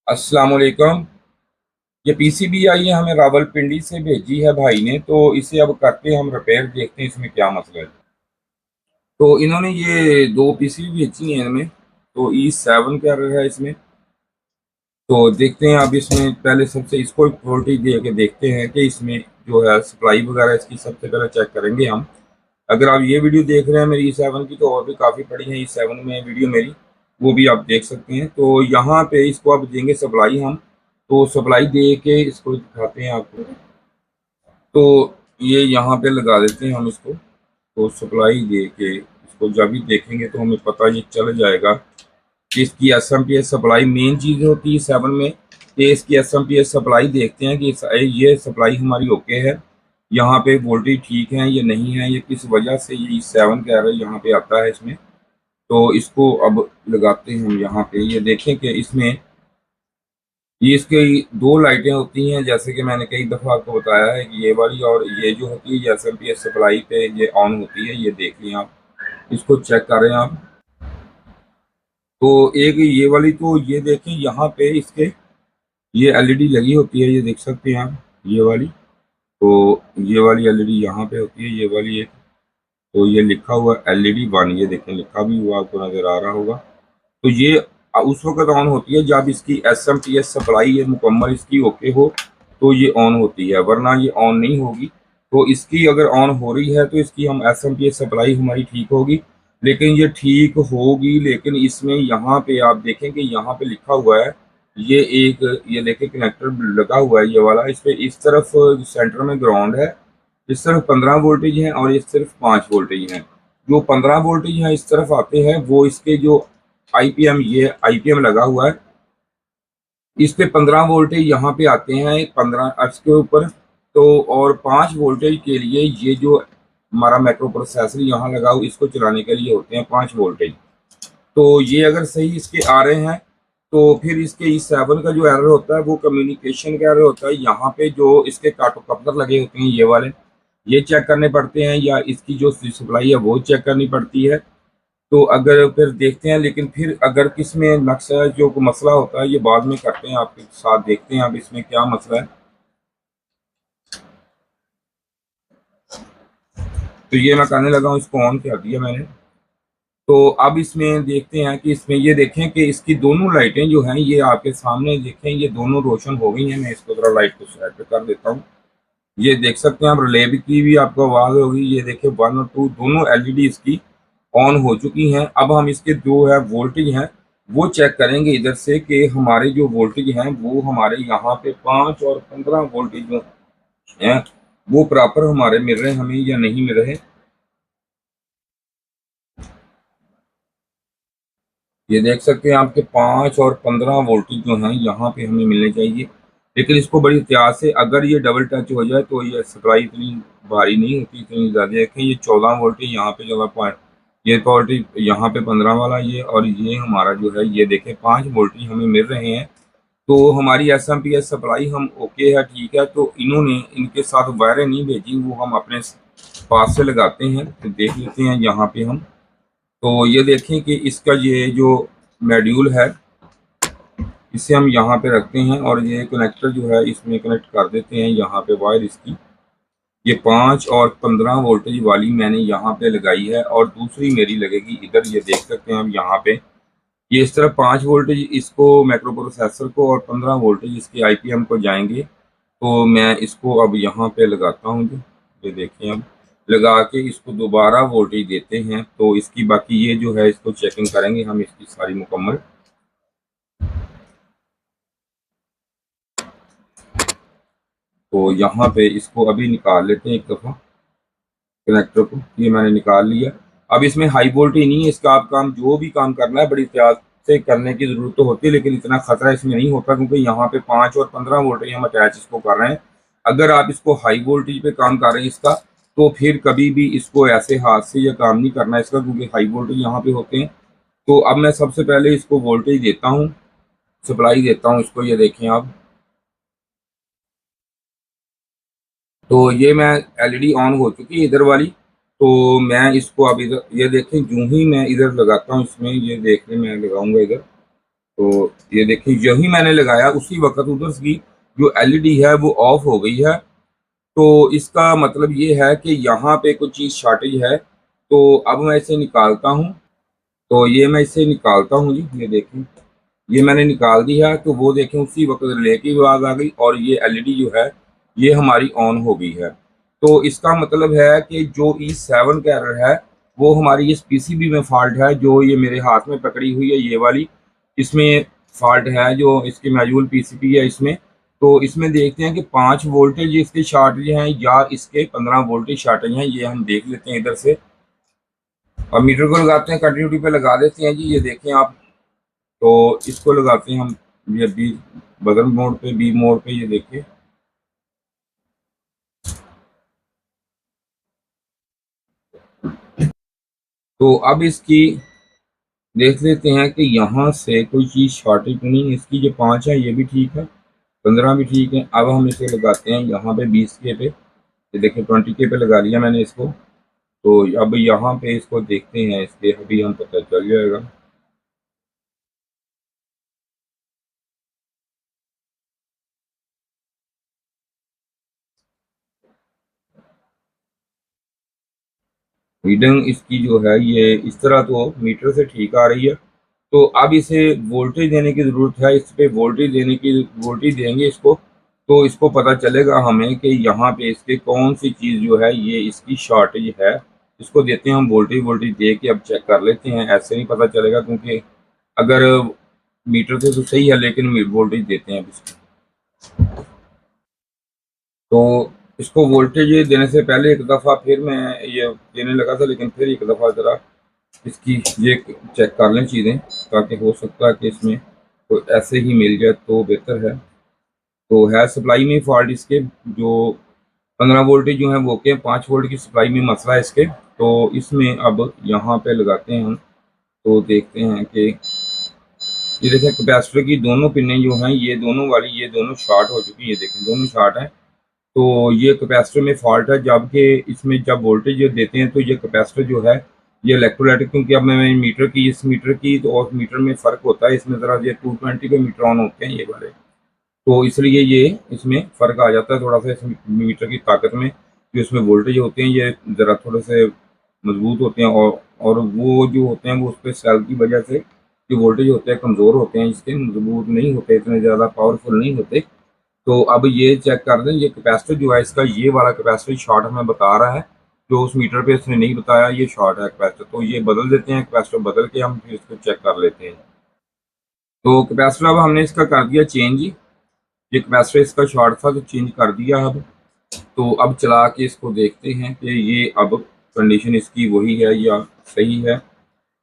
अस्सलाम वालेकुम। ये पीसीबी आई है, हमें रावलपिंडी से भेजी है भाई ने, तो इसे अब करके हम रिपेयर देखते हैं इसमें क्या मसला है। तो इन्होंने ये दो पीसीबी भेजी हैं इनमें। तो E7 क्या रहा है इसमें। तो देखते हैं अब इसमें पहले सबसे इसको वोल्टेज दे के देखते हैं कि इसमें जो है सप्लाई वगैरह इसकी सबसे पहले चेक करेंगे हम। अगर आप ये वीडियो देख रहे हैं मेरी E7 की, तो और भी काफ़ी पड़ी है E7 में वीडियो मेरी, वो भी आप देख सकते हैं। तो यहाँ पे इसको आप देंगे सप्लाई हम। तो सप्लाई दे के इसको दिखाते हैं आपको। तो ये यहाँ पे लगा देते हैं हम इसको। तो सप्लाई दे के इसको जब भी देखेंगे तो हमें पता ये चल जाएगा कि इसकी SMPS सप्लाई मेन चीज़ होती है 7 में। कि इसकी SMPS सप्लाई देखते हैं कि ये सप्लाई हमारी ओके है, यहाँ पे वोल्टेज ठीक है या नहीं है, ये किस वजह से ये 7 कह रहे यहाँ पे आता है इसमें। तो इसको अब लगाते हैं हम यहाँ पे। ये देखें कि इसमें ये इसके दो लाइटें होती हैं, जैसे कि मैंने कई दफ़ा आपको बताया है कि ये वाली और ये जो होती है SMPS सप्लाई पे ये ऑन होती है। ये देख लें आप, इसको चेक करें आप। तो एक ये वाली, तो ये देखें यहाँ पे इसके ये LED लगी होती है, ये देख सकते हैं आप, ये वाली। तो ये वाली LED यहाँ पे होती है, ये वाली एक। तो ये लिखा हुआ LED 1, ये देखें लिखा भी हुआ आपको नज़र आ रहा होगा। तो ये उस वक्त ऑन होती है जब इसकी SMPS सप्लाई ये मुकम्मल इसकी ओके हो, तो ये ऑन होती है, वरना ये ऑन नहीं होगी। तो इसकी अगर ऑन हो रही है तो इसकी हम SMPS सप्लाई हमारी ठीक होगी। लेकिन ये ठीक होगी, लेकिन इसमें यहाँ पे आप देखें कि यहाँ पे लिखा हुआ है, ये एक, ये देखें कनेक्टर लगा हुआ है ये वाला। इस पे इस तरफ सेंटर में ग्राउंड है, इस तरफ 15 वोल्टेज हैं और इस तरफ 5 वोल्टेज हैं। जो 15 वोल्टेज हैं इस तरफ आते हैं, वो इसके जो IPM, ये IPM लगा हुआ है, इस पे 15 वोल्टेज यहाँ पे आते हैं 15 अर्ट्स के ऊपर। तो और 5 वोल्टेज के लिए ये जो हमारा माइक्रो प्रोसेसर यहाँ लगा हुआ, इसको चलाने के लिए होते हैं 5 वोल्टेज। तो ये अगर सही इसके आ रहे हैं, तो फिर इसके E7 का जो एरर होता है वो कम्युनिकेशन का एरर होता है। यहाँ पे जो इसके काटो कपलर लगे होते हैं ये वाले, ये चेक करने पड़ते हैं, या इसकी जो सप्लाई है वो चेक करनी पड़ती है। तो अगर फिर देखते हैं, लेकिन फिर अगर किस में नक्शा जो मसला होता है ये बाद में करते हैं आपके साथ, देखते हैं अब इसमें क्या मसला है। तो ये मैं करने लगा हूँ, इसको ऑन कर दिया मैंने। तो अब इसमें देखते हैं कि इसमें ये देखें कि इसकी दोनों लाइटें जो हैं ये आपके सामने देखें, ये दोनों रोशन हो गई हैं। मैं इसको जरा लाइट को सेट कर देता हूँ। ये देख सकते हैं आप, रिले की भी आपको आवाज़ होगी। ये देखें 1 और 2 दोनों LED इसकी ऑन हो चुकी हैं। अब हम इसके जो है वोल्टेज हैं वो चेक करेंगे इधर से, कि हमारे जो वोल्टेज हैं वो हमारे यहाँ पे 5 और 15 वोल्टेज जो हैं वो प्रॉपर हमारे मिल रहे हैं हमें या नहीं मिल रहे। ये देख सकते हैं आपके 5 और 15 वोल्टेज जो हैं यहाँ पे हमें मिलने चाहिए। लेकिन इसको बड़ी एहतियात से, अगर ये डबल टच हो जाए तो ये सप्लाई इतनी भारी नहीं होती, इतनी ज़्यादा। देखें ये 14 वोल्टेज यहाँ पे, 14 पॉइंट, ये वोल्टेज यहाँ पे 15 वाला ये, और ये हमारा जो है ये देखें 5 वोल्टेज हमें मिल रहे हैं। तो हमारी SMPS सप्लाई हम ओके है, ठीक है। तो इन्होंने इनके साथ वायरें नहीं भेजी, वो हम अपने पास से लगाते हैं। तो देख लेते हैं यहाँ पे हम। तो ये देखें कि इसका ये जो मॉड्यूल है इसे हम यहाँ पे रखते हैं, और ये कनेक्टर जो है इसमें कनेक्ट कर देते हैं यहाँ पे वायर इसकी। ये 5 और 15 वोल्टेज वाली मैंने यहाँ पे लगाई है, और दूसरी मेरी लगेगी इधर। ये देख सकते हैं हम यहाँ पे, ये इस तरह 5 वोल्टेज इसको माइक्रो प्रोसेसर को और 15 वोल्टेज इसके IPM को जाएंगे। तो मैं इसको अब यहाँ पे लगाता हूँ जो, ये देखें अब लगा के इसको दोबारा वोल्टेज देते हैं। तो इसकी बाकी ये जो है इसको चेकिंग करेंगे हम इसकी सारी मुकम्मल। तो यहाँ पे इसको अभी निकाल लेते हैं एक दफ़ा कनेक्टर को। ये मैंने निकाल लिया। अब इसमें हाई वोल्टेज नहीं है, इसका आप काम जो भी काम करना है बड़ी एहतियात से करने की ज़रूरत तो होती है, लेकिन इतना खतरा इसमें नहीं होता, क्योंकि यहाँ पे 5 और 15 वोल्टेज हम अटैच इसको कर रहे हैं। अगर आप इसको हाई वोल्टेज पे काम कर रहे हैं इसका, तो फिर कभी भी इसको ऐसे हाथ से यह काम नहीं करना इसका, क्योंकि हाई वोल्टेज यहाँ पे होते हैं। तो अब मैं सबसे पहले इसको वोल्टेज देता हूँ, सप्लाई देता हूँ इसको। ये देखें आप, तो ये मैं LED ऑन हो चुकी है इधर वाली। तो मैं इसको अब इधर, ये देखें, यूं ही मैं इधर लगाता हूँ इसमें, ये देख लें मैं लगाऊंगा इधर। तो ये देखिए, यही मैंने लगाया उसी वक्त उधर की जो एलईडी है वो ऑफ हो गई है। तो इसका मतलब ये है कि यहाँ पे कुछ चीज़ शॉर्टेज है। तो अब मैं इसे निकालता हूँ। तो ये मैं इसे निकालता हूँ जी, ये देखें, ये मैंने निकाल दिया। तो वो देखें उसी वक्त रिले की आवाज़ आ गई और ये एलईडी जो है ये हमारी ऑन हो गई है। तो इसका मतलब है कि जो E7 का एरर है वो हमारी इस पीसीबी में फॉल्ट है। जो ये मेरे हाथ में पकड़ी हुई है ये वाली, इसमें फॉल्ट है। जो इसकी मैनुअल पीसीबी है इसमें, तो इसमें देखते हैं कि 5 वोल्टेज इसके शॉर्टेज हैं या इसके 15 वोल्टेज शॉर्टेज हैं। ये हम देख लेते हैं इधर से। और मीटर को लगाते हैं, कंटिन्यूटी पे लगा देते हैं जी। ये देखें आप, तो इसको लगाते हैं हम ये बी बदल मोड पे, बी मोड पे, ये देखिए। तो अब इसकी देख लेते हैं कि यहाँ से कोई चीज़ शॉर्टेज तो नहीं। इसकी जो 5 है ये भी ठीक है, 15 भी ठीक है। अब हम इसे लगाते हैं यहाँ पे 20 के पे, ये देखिए 20 के पे लगा लिया मैंने इसको। तो अब यहाँ पे इसको देखते हैं, इसके अभी हम पता चल जाएगा। रीडिंग इसकी जो है ये इस तरह तो मीटर से ठीक आ रही है। तो अब इसे वोल्टेज देने की ज़रूरत है। इस पे वोल्टेज देंगे इसको, तो इसको पता चलेगा हमें कि यहाँ पे इसके कौन सी चीज़ जो है ये इसकी शॉर्टेज है। इसको देते हैं हम वोल्टेज दे के अब चेक कर लेते हैं। ऐसे नहीं पता चलेगा, क्योंकि अगर मीटर से तो सही है लेकिन वोल्टेज देते हैं अब इसको। तो इसको वोल्टेज देने से पहले एक दफ़ा फिर मैं ये देने लगा था, लेकिन फिर एक दफ़ा ज़रा इसकी ये चेक कर लें चीज़ें, ताकि हो सकता है कि इसमें तो ऐसे ही मिल जाए तो बेहतर है। तो है सप्लाई में फॉल्ट इसके, जो 15 वोल्टेज जो है वो के 5 वोल्ट की सप्लाई में मसला है इसके। तो इसमें अब यहाँ पे लगाते हैं हम, तो देखते हैं कि ये देखें कैपेसिटर की दोनों पिनें जो हैं ये दोनों वाली, ये दोनों शॉर्ट हो चुकी है। ये देखें दोनों शॉर्ट हैं। तो ये कैपेसिटर में फॉल्ट है, जबकि इसमें जब वोल्टेज देते हैं तो ये कैपेसिटर जो है ये इलेक्ट्रोलाइटिक, क्योंकि अब मैं मीटर की इस मीटर की तो और मीटर में फ़र्क होता है। इसमें ज़रा ये 220 पे मीटर ऑन होते हैं ये वाले, तो इसलिए ये इसमें फ़र्क आ जाता है थोड़ा सा। इस मीटर की ताकत में जो इसमें वोल्टेज होते हैं ये ज़रा थोड़े से मजबूत होते हैं, और वो जो होते हैं वो उस पर सेल की वजह से जो वोल्टेज होते हैं कमज़ोर होते हैं, इसके मजबूत नहीं होते, इतने ज़्यादा पावरफुल नहीं होते। तो अब ये चेक कर दें, ये कैपेसिटर जो है इसका ये वाला कैपेसिटर शॉर्ट हमें बता रहा है, जो उस मीटर पे इसने नहीं बताया ये शॉर्ट है कैपेसिटर। तो ये बदल देते हैं, कैपेसिटर बदल के हम फिर इसको चेक कर लेते हैं। तो कैपेसिटर अब हमने इसका कर दिया चेंज। ये कैपेसिटर इसका शॉर्ट था तो चेंज कर दिया। तो अब चला के इसको देखते हैं कि ये अब कंडीशन इसकी वही है या सही है।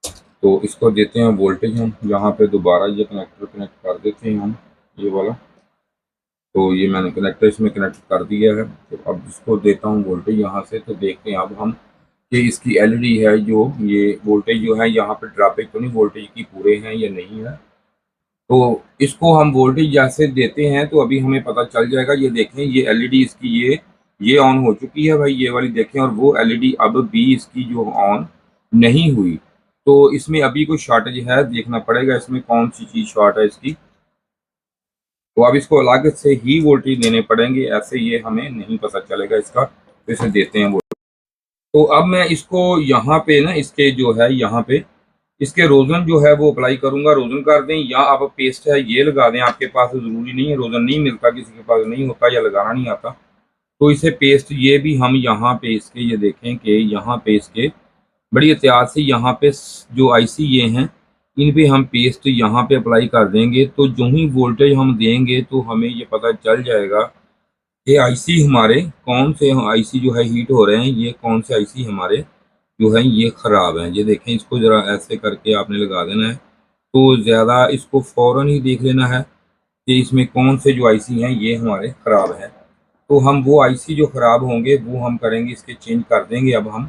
तो इसको देते हैं वोल्टेज हम यहाँ पे, दोबारा ये कनेक्टर कनेक्ट कर देते हैं हम, ये वाला। तो ये मैंने कनेक्टर इसमें कनेक्ट कर दिया है। तो अब इसको देता हूँ वोल्टेज यहाँ से। तो देखते हैं अब हम कि इसकी एलईडी है जो ये वोल्टेज जो है यहाँ पे ड्रॉपिंग तो नहीं वोल्टेज की पूरे हैं या नहीं है। तो इसको हम वोल्टेज जैसे देते हैं तो अभी हमें पता चल जाएगा। ये देखें ये एलईडी इसकी ये ऑन हो चुकी है भाई, ये वाली देखें। और वो एलईडी अब भी इसकी जो ऑन नहीं हुई। तो इसमें अभी कोई शॉर्टेज है, देखना पड़ेगा इसमें कौन सी चीज़ शॉर्ट है इसकी। तो अब इसको अलग से ही वोल्टेज देने पड़ेंगे, ऐसे ये हमें नहीं पता चलेगा इसका। तो इसे देते हैं वोल्टेज। तो अब मैं इसको यहाँ पे ना, इसके जो है यहाँ पे इसके रोजन जो है वो अप्लाई करूंगा। रोजन कर दें या आप पेस्ट है ये लगा दें, आपके पास ज़रूरी नहीं है, रोजन नहीं मिलता, किसी के पास नहीं होता या लगाना नहीं आता। तो इसे पेस्ट ये भी हम यहाँ पे इसके ये देखें कि यहाँ पे इसके बड़ी एहतियात से यहाँ पे जो आईसी ये हैं इन पे हम पेस्ट यहाँ पे अप्लाई कर देंगे। तो जो ही वोल्टेज हम देंगे तो हमें ये पता चल जाएगा कि आईसी हमारे कौन से आईसी जो है हीट हो रहे हैं, ये कौन से आईसी हमारे जो है ये ख़राब हैं। ये देखें, इसको ज़रा ऐसे करके आपने लगा देना है। तो ज़्यादा इसको फ़ौरन ही देख लेना है कि इसमें कौन से जो आईसी हैं ये हमारे ख़राब हैं। तो हम वो आईसी जो ख़राब होंगे वो हम करेंगे, इसके चेंज कर देंगे अब हम।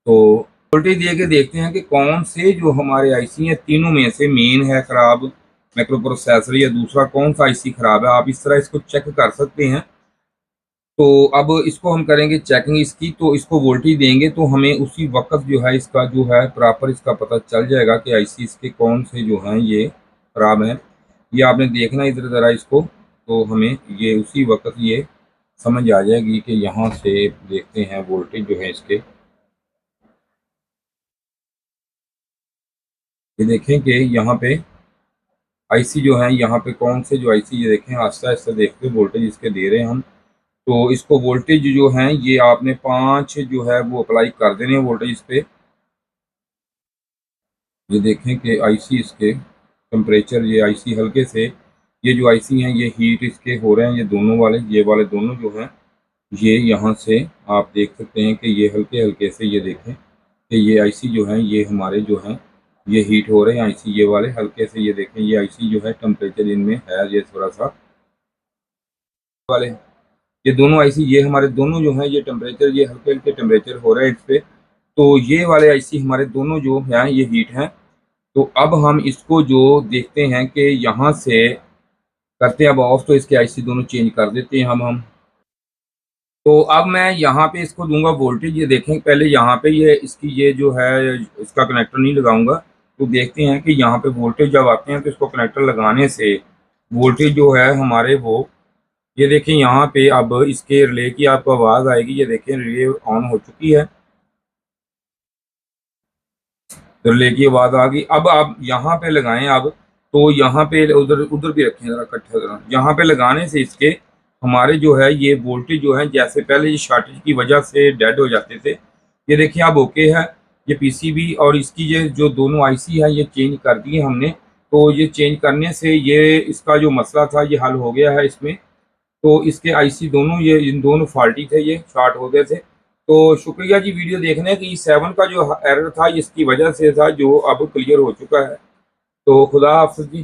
तो वोल्टेज दे के देखते हैं कि कौन से जो हमारे आईसी हैं तीनों में से मेन है ख़राब, माइक्रो प्रोसेसर, या दूसरा कौन सा आईसी ख़राब है। आप इस तरह इसको चेक कर सकते हैं। तो अब इसको हम करेंगे चेकिंग इसकी। तो इसको वोल्टेज देंगे तो हमें उसी वक्त जो है इसका जो है प्रॉपर इसका पता चल जाएगा कि आईसी इसके कौन से जो हैं ये ख़राब हैं। ये आपने देखना इधर ज़रा इसको, तो हमें ये उसी वक्त ये समझ आ जाएगी कि यहाँ से देखते हैं वोल्टेज जो है इसके, ये देखें कि यहाँ पे आईसी जो है, यहाँ पे कौन से जो आईसी, ये देखें आहिस्ता आहिस्ता देखते वोल्टेज इसके दे रहे हैं हम। तो इसको वोल्टेज जो है ये आपने 5 जो है वो अप्लाई कर देने हैं वोल्टेज इस पे। ये देखें कि आईसी इसके टेम्परेचर, ये आईसी हल्के से, ये जो आईसी हैं ये हीट इसके हो रहे हैं, ये दोनों वाले, ये वाले दोनों जो हैं ये यहाँ से आप देख सकते हैं कि ये हल्के हल्के से, ये देखें कि ये आईसी जो हैं ये हमारे जो हैं ये हीट हो रहे हैं आईसी, ये वाले हल्के से, ये देखें ये आईसी जो है टेम्परेचर इनमें है ये थोड़ा सा वाले, ये दोनों आईसी, ये हमारे दोनों जो हैं ये टेम्परेचर, ये हल्के हल्के टेम्परेचर हो रहे हैं इस पे। तो ये वाले आईसी हमारे दोनों जो हैं ये हीट हैं। तो अब हम इसको जो देखते हैं कि यहाँ से करते हैं अब ऑफ, तो इसके आईसी दोनों चेंज कर देते हैं हम। तो अब मैं यहाँ पे इसको दूंगा वोल्टेज, ये देखें पहले यहाँ पे ये इसकी ये जो है इसका कनेक्टर नहीं लगाऊंगा, तो देखते हैं कि यहाँ पे वोल्टेज जब आते हैं तो इसको कनेक्टर लगाने से वोल्टेज जो है हमारे वो, ये देखें यहाँ पे अब इसके रिले की आपको आवाज़ आएगी, ये देखें रिले ऑन हो चुकी है, रिले की आवाज़ आ गई। अब आप यहाँ पे लगाएं अब, तो यहाँ पे उधर उधर भी रखें ज़रा इकट्ठा ज़रा, यहाँ पे लगाने से इसके हमारे जो है ये वोल्टेज जो है, जैसे पहले ये शॉर्टेज की वजह से डेड हो जाते थे, ये देखिए अब ओके है। ये पीसीबी और इसकी ये जो दोनों आईसी है ये चेंज कर दिए हमने, तो ये चेंज करने से ये इसका जो मसला था ये हल हो गया है इसमें। तो इसके आईसी दोनों ये इन दोनों फॉल्टी थे, ये शॉर्ट हो गए थे। तो शुक्रिया जी वीडियो देखने की। 7 का जो एरर था इसकी वजह से था, जो अब क्लियर हो चुका है। तो खुदा हाफिज़ जी।